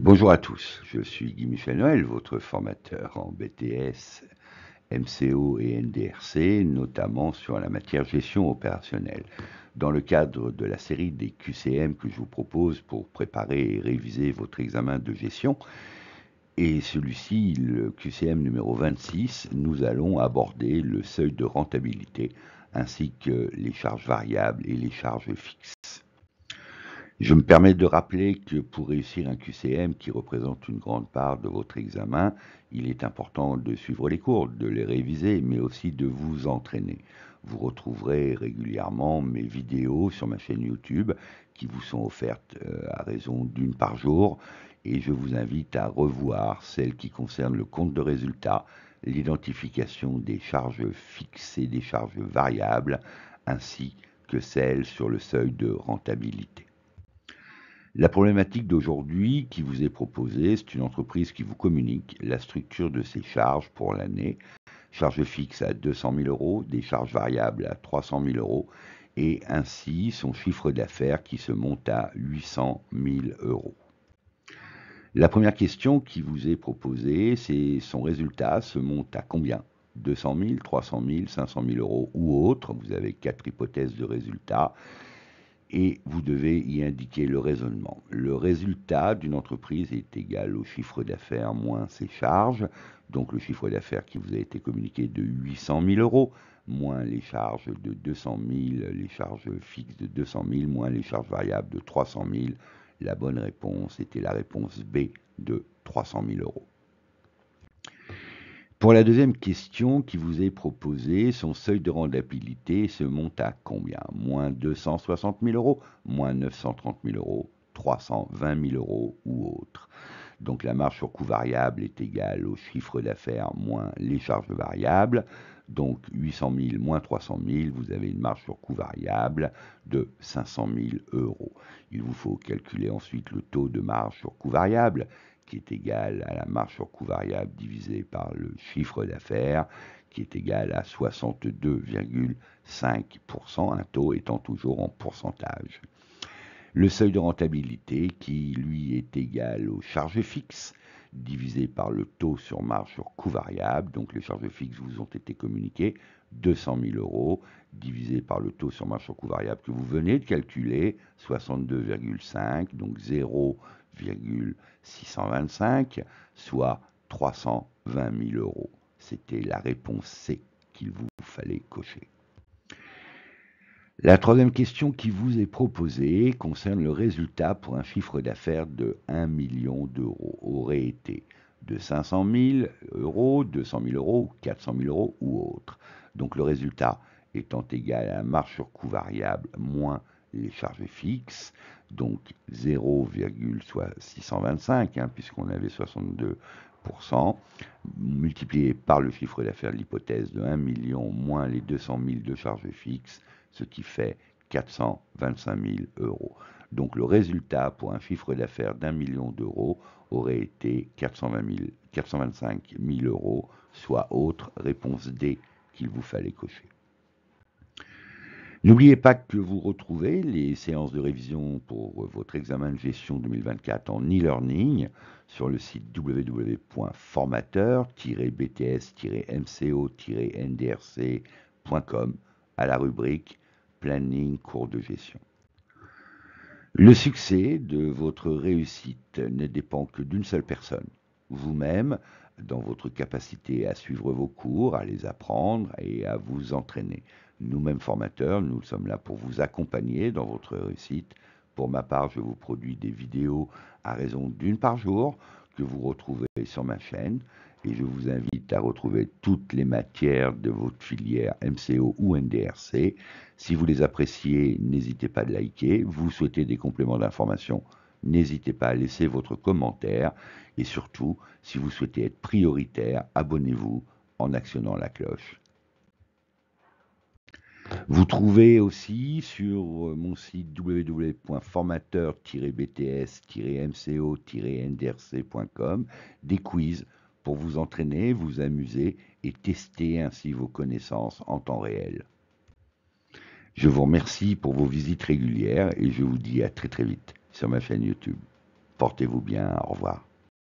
Bonjour à tous, je suis Guy-Michel Noël, votre formateur en BTS, MCO et NDRC, notamment sur la matière gestion opérationnelle. Dans le cadre de la série des QCM que je vous propose pour préparer et réviser votre examen de gestion, et celui-ci, le QCM numéro 26, nous allons aborder le seuil de rentabilité ainsi que les charges variables et les charges fixes. Je me permets de rappeler que pour réussir un QCM qui représente une grande part de votre examen, il est important de suivre les cours, de les réviser, mais aussi de vous entraîner. Vous retrouverez régulièrement mes vidéos sur ma chaîne YouTube qui vous sont offertes à raison d'une par jour, et je vous invite à revoir celles qui concernent le compte de résultat, l'identification des charges fixes et des charges variables, ainsi que celles sur le seuil de rentabilité. La problématique d'aujourd'hui qui vous est proposée, c'est une entreprise qui vous communique la structure de ses charges pour l'année. Charges fixes à 200 000 euros, des charges variables à 300 000 euros, et ainsi son chiffre d'affaires qui se monte à 800 000 euros. La première question qui vous est proposée, c'est son résultat se monte à combien? 200 000, 300 000, 500 000 euros ou autre. Vous avez 4 hypothèses de résultats. Et vous devez y indiquer le raisonnement. Le résultat d'une entreprise est égal au chiffre d'affaires moins ses charges, donc le chiffre d'affaires qui vous a été communiqué de 800 000 euros, moins les charges de 200 000, les charges fixes de 200 000, moins les charges variables de 300 000. La bonne réponse était la réponse B de 300 000 euros. Pour la deuxième question qui vous est proposée, son seuil de rentabilité se monte à combien? Moins 260 000 euros, moins 930 000 euros, 320 000 euros ou autre. Donc la marge sur coût variable est égale au chiffre d'affaires moins les charges variables. Donc 800 000 moins 300 000, vous avez une marge sur coût variable de 500 000 euros. Il vous faut calculer ensuite le taux de marge sur coût variable, qui est égal à la marge sur coût variable divisé par le chiffre d'affaires, qui est égal à 62,5%, un taux étant toujours en pourcentage. Le seuil de rentabilité, qui lui est égal aux charges fixes, divisé par le taux sur marge sur coût variable, donc les charges fixes vous ont été communiquées, 200 000 euros, divisé par le taux sur marge sur coût variable que vous venez de calculer, 62,5, donc 0,625, soit 320 000 euros. C'était la réponse C qu'il vous fallait cocher. La troisième question qui vous est proposée concerne le résultat pour un chiffre d'affaires de 1 million d'euros. Aurait été de 500 000 euros, 200 000 euros, 400 000 euros ou autre. Donc le résultat étant égal à la marge sur coût variable moins les charges fixes, donc 0,625, puisqu'on avait 62%, multiplié par le chiffre d'affaires de l'hypothèse de 1 million moins les 200 000 de charges fixes, ce qui fait 425 000 euros. Donc le résultat pour un chiffre d'affaires d'1 million d'euros aurait été 425 000 euros, soit autre réponse D qu'il vous fallait cocher. N'oubliez pas que vous retrouvez les séances de révision pour votre examen de gestion 2024 en e-learning sur le site www.formateur-bts-mco-ndrc.com à la rubrique Planning cours de gestion. Le succès de votre réussite ne dépend que d'une seule personne, vous-même, dans votre capacité à suivre vos cours, à les apprendre et à vous entraîner. Nous-mêmes formateurs, nous sommes là pour vous accompagner dans votre réussite. Pour ma part, je vous produis des vidéos à raison d'une par jour que vous retrouvez sur ma chaîne. Et je vous invite à retrouver toutes les matières de votre filière MCO ou NDRC. Si vous les appréciez, n'hésitez pas à liker. Vous souhaitez des compléments d'information, n'hésitez pas à laisser votre commentaire. Et surtout, si vous souhaitez être prioritaire, abonnez-vous en actionnant la cloche. Vous trouvez aussi sur mon site www.formateur-bts-mco-ndrc.com des quiz pour vous entraîner, vous amuser et tester ainsi vos connaissances en temps réel. Je vous remercie pour vos visites régulières et je vous dis à très vite sur ma chaîne YouTube. Portez-vous bien, au revoir.